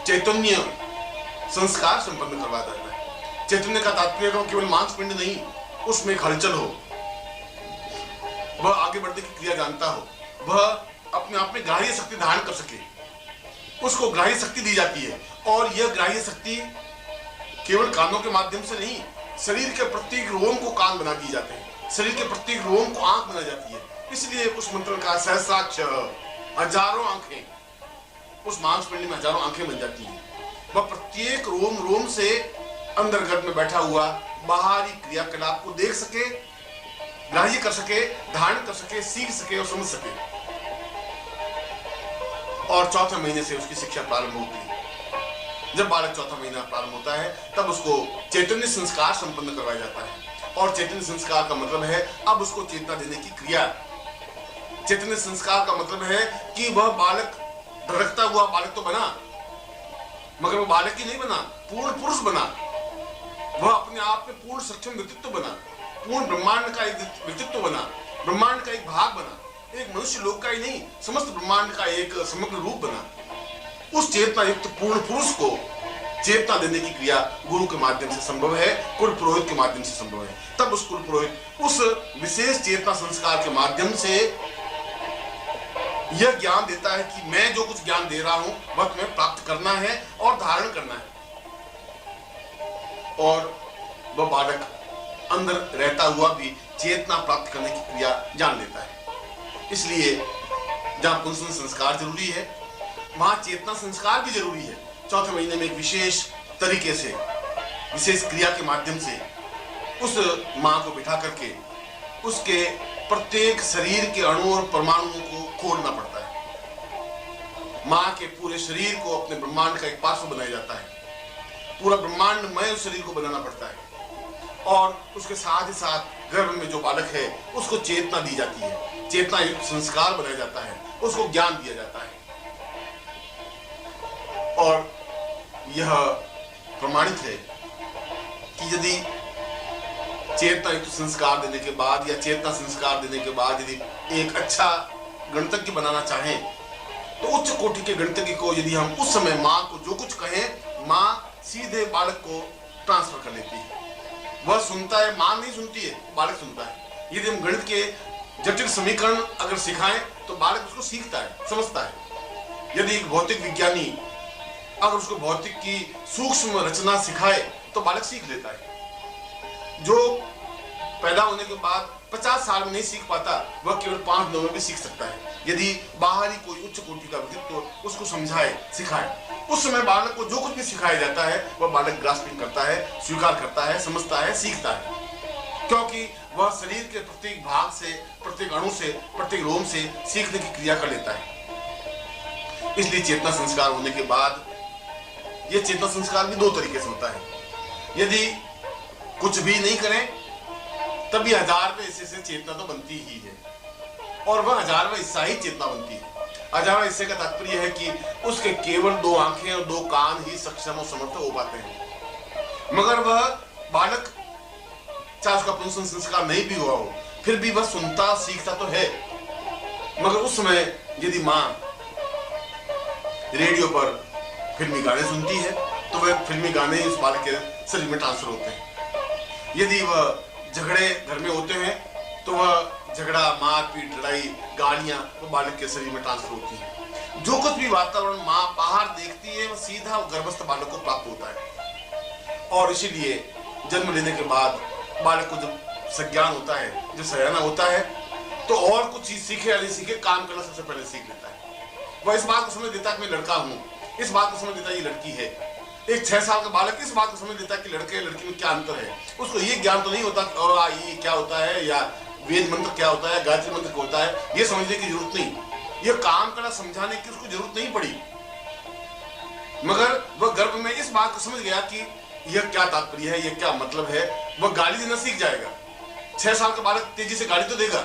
चैतन्य संस्कार संपन्न करवा देता है। चैतन्य का तात्पर्य केवल मांसपिंड नहीं, उसमें एक हलचल हो, वह आगे बढ़ने की क्रिया जानता हो, वह अपने आप में ग्राह्य शक्ति धारण कर सके, उसको ग्राह्य शक्ति दी जाती है। और यह ग्राह्य शक्ति केवल कानों के माध्यम से नहीं, शरीर के प्रत्येक रोम को कान बना दिए जाते हैं, शरीर के प्रत्येक रोम को आंख बना जाती है। इसलिए उस मंत्र का सहस्राक्ष, हजारों आंखें, उस मांसपिंड में हजारों आंखें बन जाती हैं। वह प्रत्येक रोम रोम से अंदर गर्भ में बैठा हुआ बाहरी क्रियाकलाप को देख सके, ग्राह्य कर सके, धारण कर सके, सीख सके और समझ सके। और चौथे महीने से उसकी शिक्षा प्रारंभ होती है। जब बालक चौथा महीना प्रारंभ होता है तब उसको चैतन्य संस्कार संपन्न करवाया जाता है। और चैतन्य संस्कार का मतलब है अब उसको चेतना देने की क्रिया। चैतन्य संस्कार का मतलब है कि वह बालक धड़कता हुआ बालक तो बना, मगर वह बालक ही नहीं बना, पूर्ण पुरुष बना। वह अपने आप में पूर्ण सक्षम व्यक्तित्व बना, पूर्ण ब्रह्मांड का एक व्यक्तित्व बना, ब्रह्मांड का एक भाग बना, एक मनुष्य लोक का ही नहीं, समस्त ब्रह्मांड का एक समग्र रूप बना। उस चेतना युक्त पूर्ण पुरुष को चेतना देने की क्रिया गुरु के माध्यम से संभव है, कुल पुरोहित के माध्यम से संभव है। तब उस कुल पुरोहित उस विशेष चेतना संस्कार के माध्यम से यह ज्ञान देता है कि मैं जो कुछ ज्ञान दे रहा हूं वह तुम्हें प्राप्त करना है और धारण करना है। और वह बालक अंदर रहता हुआ भी चेतना प्राप्त करने की क्रिया जान लेता है। इसलिए जहां पुंसन संस्कार जरूरी है वहां चेतना संस्कार भी जरूरी है। चौथे महीने में एक विशेष तरीके से, विशेष क्रिया के माध्यम से उस मां को बिठा करके उसके प्रत्येक शरीर के अणु और परमाणुओं को खोलना पड़ता है। मां के पूरे शरीर को अपने ब्रह्मांड का एक पार्श्व बनाया जाता है। पूरा ब्रह्मांडमय उस शरीर को बनाना पड़ता है। और उसके साथ ही साथ गर्भ में जो बालक है उसको चेतना दी जाती है, चेतना युक्त संस्कार बनाया जाता है, उसको ज्ञान दिया जाता है। और यह प्रमाणित है कि यदि चेतना युक्त संस्कार देने के बाद या चेतना संस्कार देने के बाद यदि एक अच्छा गणितज्ञ बनाना चाहें तो उच्च कोटि के गणितज्ञ को यदि हम उस समय मां को जो कुछ कहें, मां सीधे बालक को ट्रांसफर कर लेती है। वह सुनता है, मां नहीं सुनती है, बालक सुनता है। यदि हम गणित के जटिल समीकरण अगर सिखाएं तो बालक उसको सीखता है, समझता है। यदि एक भौतिक विज्ञानी अगर उसको भौतिक की सूक्ष्म रचना सिखाए तो बालक सीख लेता है। जो पैदा होने के बाद 50 साल में नहीं सीख पाता वह केवल 5 दिनों में भी सीख सकता है, यदि बाहरी कोई उच्च कोटि का व्यक्तित्व उसको समझाए, सिखाए। उस समय बालक को जो कुछ भी सिखाया जाता है वह बालक ग्रास्पिंग करता है, स्वीकार करता है, समझता है, सीखता है, क्योंकि वह शरीर के प्रत्येक भाग से, प्रत्येक अणु से, प्रत्येक रोम से सीखने की क्रिया कर लेता है। इसलिए चेतना संस्कार होने के बाद यह चेतना संस्कार भी 2 तरीके से होता है। यदि कुछ भी नहीं करें तब भी 1000वें हिस्से से चेतना तो बनती ही है, और वह 1000वां हिस्सा ही चेतना बनती है। 1000वां हिस्से का तात्पर्य है कि उसके केवल 2 आंखें और 2 कान ही सक्षम और समर्थ हो पाते हैं। मगर वह बालक चाहे उसका पुंसन संस्कार नहीं भी हुआ हो फिर भी वह सुनता सीखता तो है। मगर उस समय यदि मां रेडियो पर फिल्मी गाने सुनती है तो वह फिल्मी गाने उस बालक के शरीर में ट्रांसफर होते हैं। यदि वह झगड़े घर में होते हैं तो वह झगड़ा, मारपीट, लड़ाई, गालियां वो बालक के शरीर में ट्रांसफर होती है। जो कुछ भी वातावरण मां बाहर देखती है वह सीधा गर्भस्थ बालक को प्राप्त होता है। और इसीलिए जन्म लेने के बाद बालक को जब संज्ञान होता है, जब सयाना होता है, तो और कुछ चीज सीखे या नहीं सीखे, काम करना सबसे पहले सीख लेता है। वह इस बात को समझ लेता है कि मैं लड़का हूं, इस बात को समझ लेता है ये लड़की है। एक 6 साल का बालक इस बात को समझ लेता है कि लड़के लड़की में क्या अंतर है। उसको ये ज्ञान तो नहीं होता और ये क्या होता है या वेद मंत्र क्या होता है, गायत्री मंत्र क्या होता है, ये समझने की जरूरत नहीं। ये काम करना समझाने की उसको जरूरत नहीं पड़ी। मगर वह गर्भ में इस बात को समझ गया कि यह क्या तात्पर्य है, यह क्या मतलब है। वह गाली देना सीख जाएगा। 6 साल का बालक तेजी से गाली तो देगा,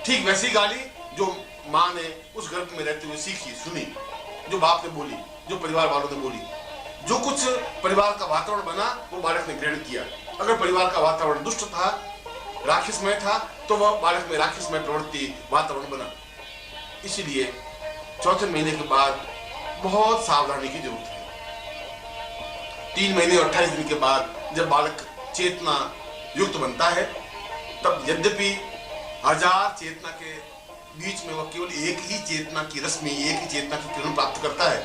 ठीक वैसी गाली जो मां ने उस गर्भ में रहते हुए सीखी, सुनी, जो बाप ने बोली, जो परिवार वालों ने बोली, जो कुछ परिवार का वातावरण बना वो बालक ने ग्रहण किया। अगर परिवार का वातावरण दुष्ट था, राक्षसमय था, तो वह बालक में राक्षसमय प्रवृत्ति वातावरण बना। इसीलिए चौथे महीने के बाद बहुत सावधानी की जरूरत है। 3 महीने और 28 दिन के बाद जब बालक चेतना युक्त बनता है, तब यद्यपि 1000 चेतना के बीच में वह केवल एक ही चेतना की रश्मि, एक ही चेतना की किरण प्राप्त करता है,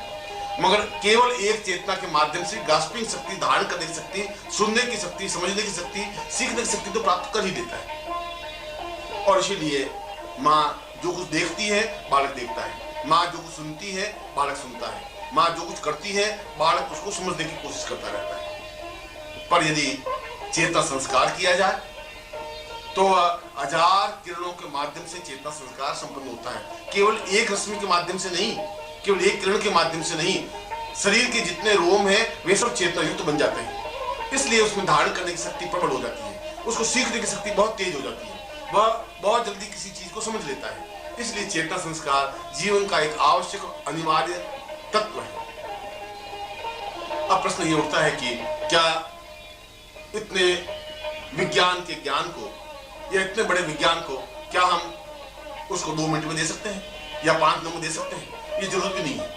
मगर केवल एक चेतना के माध्यम से ग्रास्पिंग शक्ति, धारण करने की शक्ति, सुनने की शक्ति, समझने की शक्ति, सीखने की शक्ति तो प्राप्त कर ही देता है। और इसीलिए माँ जो कुछ देखती है बालक देखता है, माँ जो कुछ सुनती है बालक सुनता है, माँ जो कुछ करती है बालक उसको समझने की कोशिश करता रहता है। पर यदि चेतना संस्कार किया जाए तो 1000 किरणों के माध्यम से चेतना संस्कार संपन्न होता है। केवल एक रश्मि के माध्यम से नहीं, केवल एक किरण के माध्यम से नहीं, शरीर के जितने रोम हैं वे सब चेतना युक्त बन जाते हैं। इसलिए उसमें धारण करने की शक्ति प्रबल हो जाती है, उसको सीखने की शक्ति बहुत तेज हो जाती है, वह बहुत जल्दी किसी चीज को समझ लेता है। इसलिए चेतना संस्कार जीवन का एक आवश्यक अनिवार्य तत्व है। अब प्रश्न ये उठता है कि क्या इतने विज्ञान के ज्ञान को या इतने बड़े विज्ञान को क्या हम उसको 2 मिनट में दे सकते हैं या 5 मिनट में दे सकते हैं? ये जरूरत भी नहीं है।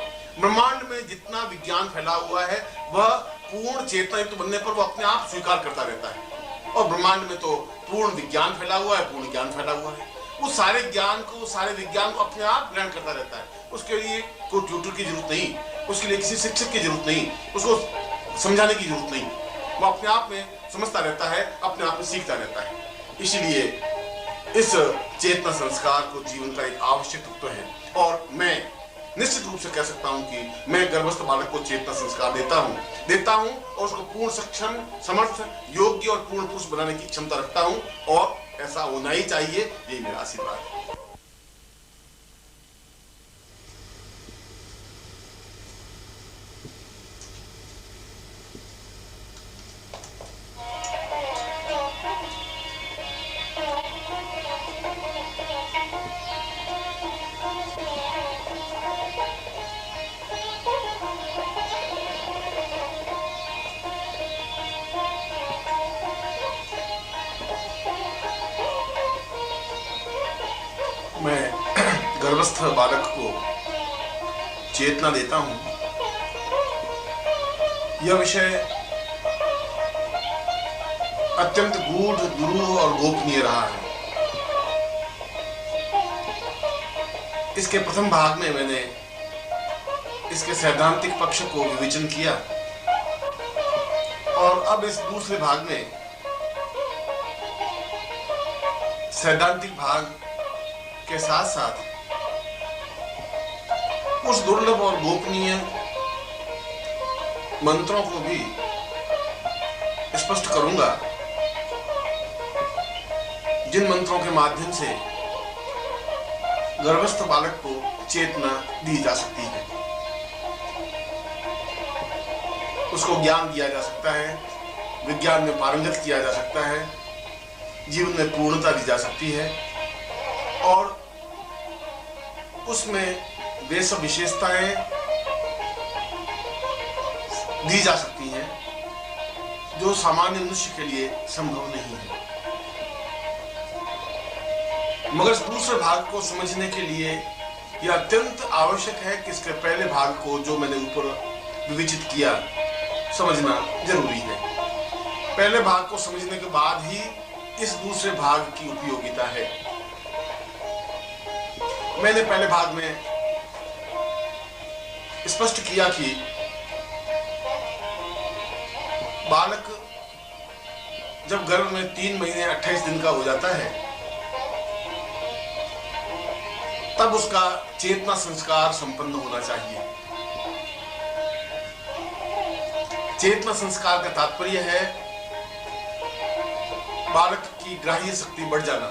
ब्रह्मांड में जितना विज्ञान फैला हुआ है वह पूर्ण चेतना युक्त बनने पर वह अपने आप स्वीकार करता रहता है। और ब्रह्मांड में तो पूर्ण विज्ञान फैला हुआ है, पूर्ण ज्ञान फैला हुआ है। उस सारे ज्ञान को, सारे विज्ञान को अपने आप ग्रहण करता रहता है। उसके लिए कोई ट्यूटर की जरूरत नहीं, उसके लिए किसी शिक्षक की जरूरत नहीं, उसको समझाने की जरूरत नहीं। वो अपने आप में समझता रहता है, अपने आप में सीखता रहता है। इसीलिए इस चेतना संस्कार को जीवन का एक आवश्यक तत्व है। और मैं निश्चित रूप से कह सकता हूं कि मैं गर्भस्थ बालक को चेतना संस्कार देता हूं और उसको पूर्ण सक्षम, समर्थ, योग्य और पूर्ण पुरुष बनाने की क्षमता रखता हूं, और ऐसा होना ही चाहिए। यही मेरा आशीर्वाद है। मैं गर्भस्थ बालक को चेतना देता हूं। यह विषय अत्यंत गूढ़, दुरूह और गोपनीय रहा है। इसके प्रथम भाग में मैंने इसके सैद्धांतिक पक्ष को विवेचन किया, और अब इस दूसरे भाग में सैद्धांतिक भाग के साथ साथ उस दुर्लभ और गोपनीय मंत्रों को भी स्पष्ट करूंगा जिन मंत्रों के माध्यम से गर्भस्थ बालक को चेतना दी जा सकती है, उसको ज्ञान दिया जा सकता है, विज्ञान में पारंगत किया जा सकता है, जीवन में पूर्णता दी जा सकती है, और उसमें वे सब विशेषताएं दी जा सकती हैं जो सामान्य मनुष्य के लिए संभव नहीं है। मगर इस दूसरे भाग को समझने के लिए यह अत्यंत आवश्यक है कि इसके पहले भाग को, जो मैंने ऊपर विवेचित किया, समझना जरूरी है। पहले भाग को समझने के बाद ही इस दूसरे भाग की उपयोगिता है। मैंने पहले भाग में स्पष्ट किया कि बालक जब गर्भ में 3 महीने 28 दिन का हो जाता है, तब उसका चेतना संस्कार संपन्न होना चाहिए। चेतना संस्कार का तात्पर्य है बालक की ग्राह्य शक्ति बढ़ जाना।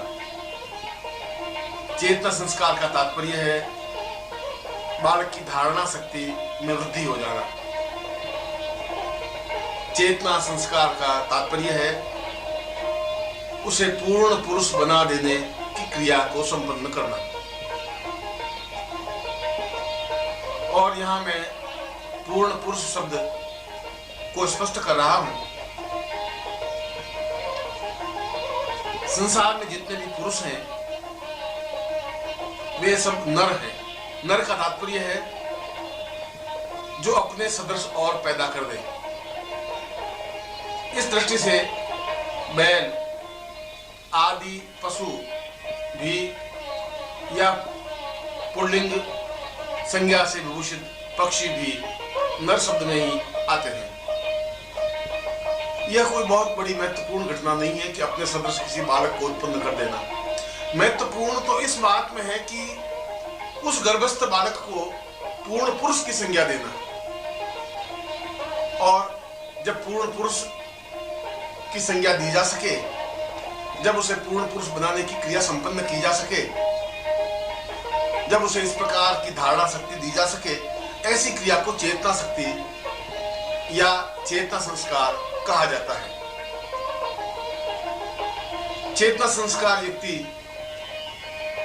चेतना संस्कार का तात्पर्य है बालक की धारणा शक्ति में वृद्धि हो जाना। चेतना संस्कार का तात्पर्य है उसे पूर्ण पुरुष बना देने की क्रिया को संपन्न करना। और यहां मैं पूर्ण पुरुष शब्द को स्पष्ट कर रहा हूं। संसार में जितने भी पुरुष हैं वे सब नर हैं। नर का तात्पर्य है जो अपने सदृश और पैदा कर दे। इस दृष्टि से बैल आदि पशु भी या पुल्लिंग संज्ञा से विभूषित पक्षी भी नर शब्द में ही आते हैं। यह कोई बहुत बड़ी महत्वपूर्ण घटना नहीं है कि अपने सदृश किसी बालक को उत्पन्न कर देना। महत्वपूर्ण तो इस बात में है कि उस गर्भस्थ बालक को पूर्ण पुरुष की संज्ञा देना, और जब पूर्ण पुरुष की संज्ञा दी जा सके, जब उसे पूर्ण पुरुष बनाने की क्रिया संपन्न की जा सके, जब उसे इस प्रकार की धारणा शक्ति दी जा सके, ऐसी क्रिया को चेतना शक्ति या चेतना संस्कार कहा जाता है। चेतना संस्कार व्यक्ति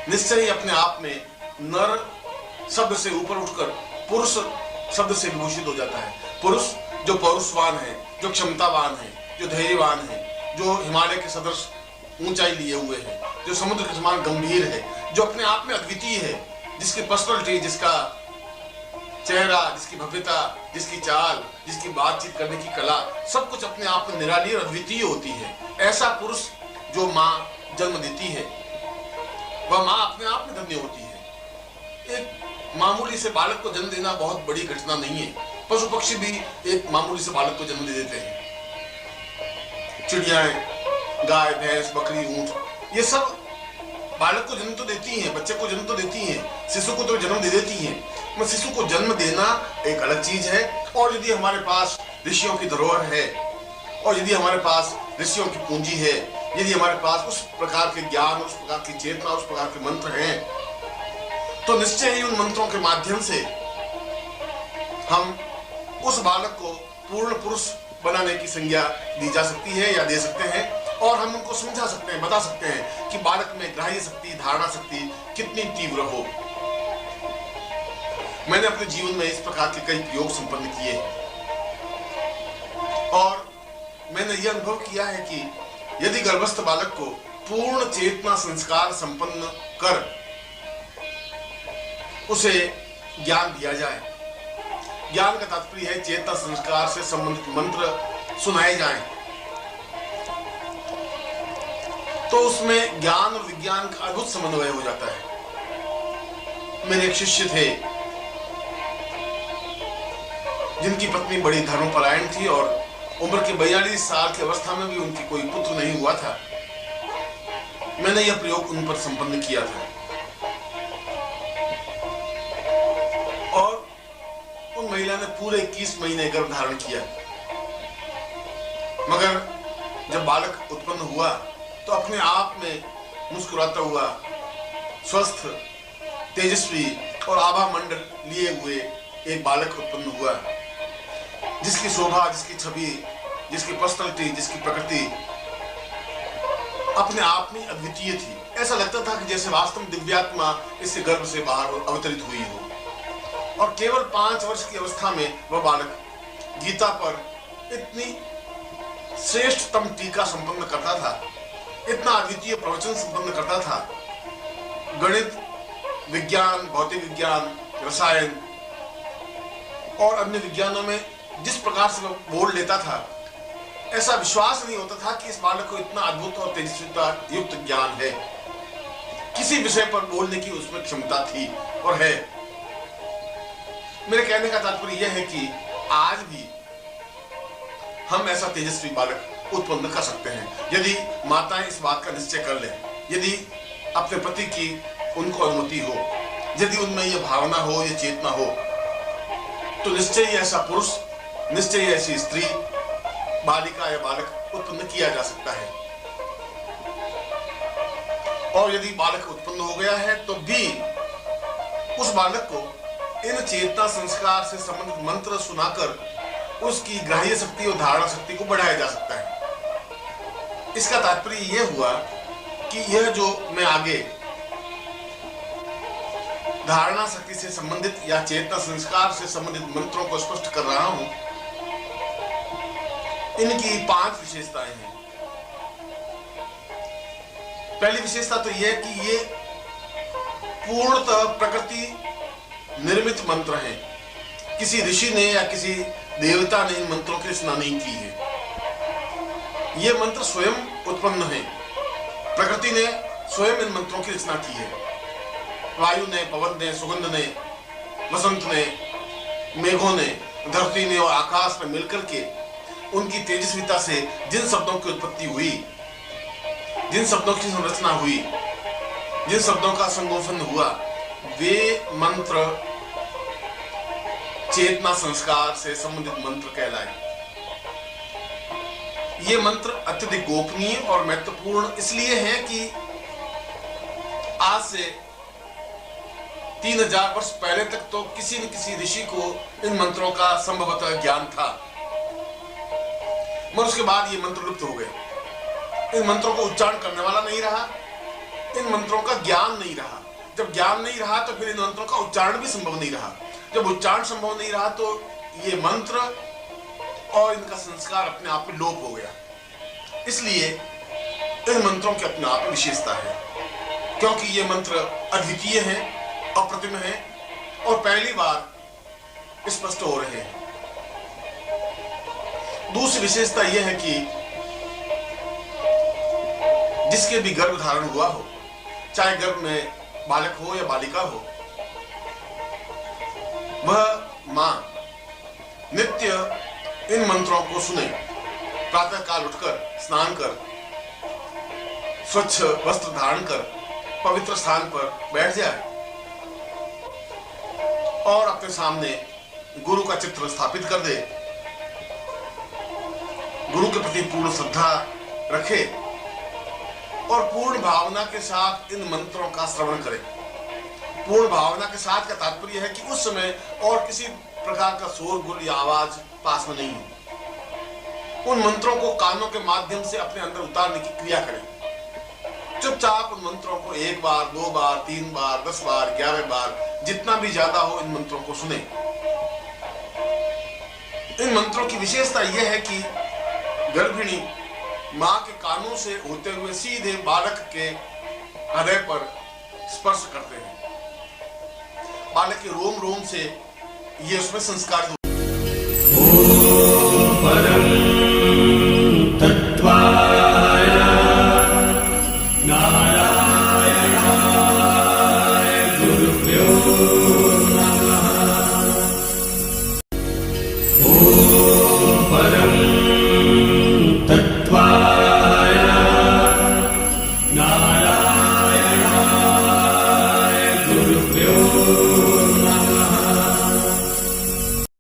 निश्चय ही अपने आप में नर शब्द से ऊपर उठकर पुरुष शब्द से विभूषित हो जाता है। पुरुष जो पौरुषवान है, जो क्षमतावान है, जो धैर्यवान है, जो हिमालय के सदृश ऊंचाई लिए हुए है, जो समुद्र के समान गंभीर है, जो अपने आप में अद्वितीय है, जिसकी पर्सनालिटी, जिसका चेहरा, जिसकी भव्यता, जिसकी चाल, जिसकी बातचीत करने की कला, सब कुछ अपने आप में निराली और अद्वितीय होती है। ऐसा पुरुष जो माँ जन्म देती है, वह माँ अपने आप में धन्य होती है। एक मामूली से बालक को जन्म देना बहुत बड़ी घटना नहीं है। पशु पक्षी भी एक मामूली से बालक को जन्म दे देते हैं। चिड़ियाएं, गाय, भैंस, बकरी, ऊंट, ये सब बालक को जन्म तो देती हैं, बच्चे को जन्म तो देती हैं, शिशु को तो जन्म दे देती हैं। मगर शिशु को जन्म देना एक अलग चीज है। और यदि हमारे पास ऋषियों की धरोहर है, और यदि हमारे पास ऋषियों की पूंजी है, यदि हमारे पास उस प्रकार के ज्ञान, उस प्रकार की चेतना, उस प्रकार के मंत्र हैं, तो निश्चय ही उन मंत्रों के माध्यम से हम उस बालक को पूर्ण पुरुष बनाने की संज्ञा दी जा सकती है या दे सकते हैं, और हम उनको समझा सकते हैं, बता सकते हैं कि बालक में ग्राह्य शक्ति, धारणा शक्ति कितनी तीव्र हो। मैंने अपने जीवन में इस प्रकार के कई प्रयोग संपन्न किए, और मैंने यह अनुभव किया है कि यदि गर्भस्थ बालक को पूर्ण चेतना संस्कार संपन्न कर उसे ज्ञान दिया जाए, ज्ञान का तात्पर्य है चेतना संस्कार से संबंधित मंत्र सुनाए जाएं, तो उसमें ज्ञान और विज्ञान का अद्भुत समन्वय हो जाता है। मेरे एक शिष्य थे जिनकी पत्नी बड़ी धर्मपरायण थी, और उम्र के 42 साल की अवस्था में भी उनकी कोई पुत्र नहीं हुआ था। मैंने यह प्रयोग उन पर संपन्न किया था, और उन महिला ने पूरे 21 महीने गर्भ धारण किया। मगर जब बालक उत्पन्न हुआ तो अपने आप में मुस्कुराता हुआ, स्वस्थ, तेजस्वी और आभा मंडल लिए हुए एक बालक उत्पन्न हुआ, जिसकी शोभा, जिसकी छवि, जिसकी पर्सनालिटी, जिसकी प्रकृति अपने आप में अद्वितीय थी। ऐसा लगता था कि जैसे वास्तव में दिव्यात्मा इससे गर्भ से बाहर अवतरित हुई हो। और केवल 5 वर्ष की अवस्था में वह बालक गीता पर इतनी श्रेष्ठतम टीका संपन्न करता था, इतना अद्वितीय प्रवचन संपन्न करता था। गणित, विज्ञान, भौतिक विज्ञान, रसायन और अन्य विज्ञानों में जिस प्रकार से वह बोल लेता था, ऐसा विश्वास नहीं होता था कि इस बालक को इतना अद्भुत और तेजस्विता युक्त ज्ञान है। किसी विषय पर बोलने की उसमें क्षमता थी और है। मेरे कहने का तात्पर्य यह है कि आज भी हम ऐसा तेजस्वी बालक उत्पन्न कर सकते हैं, यदि माताएं इस बात का निश्चय कर लें, यदि अपने पति की उनको अनुमति हो, यदि उनमें यह भावना हो, यह चेतना हो, तो निश्चय ही ऐसा पुरुष, निश्चय ही ऐसी स्त्री, बालिका या बालक उत्पन्न किया जा सकता है। और यदि बालक उत्पन्न हो गया है तो भी उस बालक को इन चेतना संस्कार से संबंधित मंत्र सुनाकर उसकी ग्राह्य शक्ति और धारणा शक्ति को बढ़ाया जा सकता है। इसका तात्पर्य यह हुआ कि यह जो मैं आगे धारणा शक्ति से संबंधित या चेतना संस्कार से संबंधित मंत्रों को स्पष्ट कर रहा हूं, इनकी 5 विशेषताएं हैं। पहली विशेषता तो यह कि ये पूर्णतः प्रकृति निर्मित मंत्र हैं। किसी ऋषि ने या किसी देवता ने इन मंत्रों की रचना नहीं की है। ये मंत्र स्वयं उत्पन्न है। प्रकृति ने स्वयं इन मंत्रों की रचना की है। वायु ने, पवन ने, सुगंध ने, वसंत ने, मेघों ने, धरती ने और आकाश में मिलकर के उनकी तेजस्विता से जिन शब्दों की उत्पत्ति हुई, जिन शब्दों की संरचना हुई, जिन शब्दों का संगोपन हुआ, वे मंत्र चेतना संस्कार से संबंधित मंत्र कहलाए। ये मंत्र अत्यधिक गोपनीय और महत्वपूर्ण इसलिए है कि आज से 3000 वर्ष पहले तक तो किसी न किसी ऋषि को इन मंत्रों का संभवतः ज्ञान था, मगर उसके बाद ये मंत्र लुप्त हो गए। इन मंत्रों को उच्चारण करने वाला नहीं रहा, इन मंत्रों का ज्ञान नहीं रहा। जब ज्ञान नहीं रहा तो फिर इन मंत्रों का उच्चारण भी संभव नहीं रहा। जब उच्चारण संभव नहीं रहा तो ये मंत्र और इनका संस्कार अपने आप में लोप हो गया। इसलिए इन मंत्रों की अपने आप में विशेषता है, क्योंकि ये मंत्र अद्वितीय हैं, अप्रतिम हैं और पहली बार स्पष्ट हो रहे हैं। दूसरी विशेषता यह है कि जिसके भी गर्भ धारण हुआ हो, चाहे गर्भ में बालक हो या बालिका हो, वह मां नित्य इन मंत्रों को सुने, प्रातः काल उठकर स्नान कर, स्वच्छ वस्त्र धारण कर पवित्र स्थान पर बैठ जाए और अपने सामने गुरु का चित्र स्थापित कर दे, गुरु के प्रति पूर्ण श्रद्धा रखे और पूर्ण भावना के साथ इन मंत्रों का श्रवण करे। पूर्ण भावना के साथ का तात्पर्य है कि उस समय और किसी प्रकार का शोरगुल या आवाज पास में नहीं हो। उन मंत्रों को कानों के माध्यम से अपने अंदर उतारने की क्रिया करें। चुपचाप उन मंत्रों को 1 बार, 2 बार, 3 बार, 10 बार, 11 बार, जितना भी ज्यादा हो इन मंत्रों को सुने। इन मंत्रों की विशेषता यह है कि गर्भिणी मां के कानों से होते हुए सीधे बालक के हृदय पर स्पर्श करते हैं। बालक के रोम रोम से ये उसमें संस्कार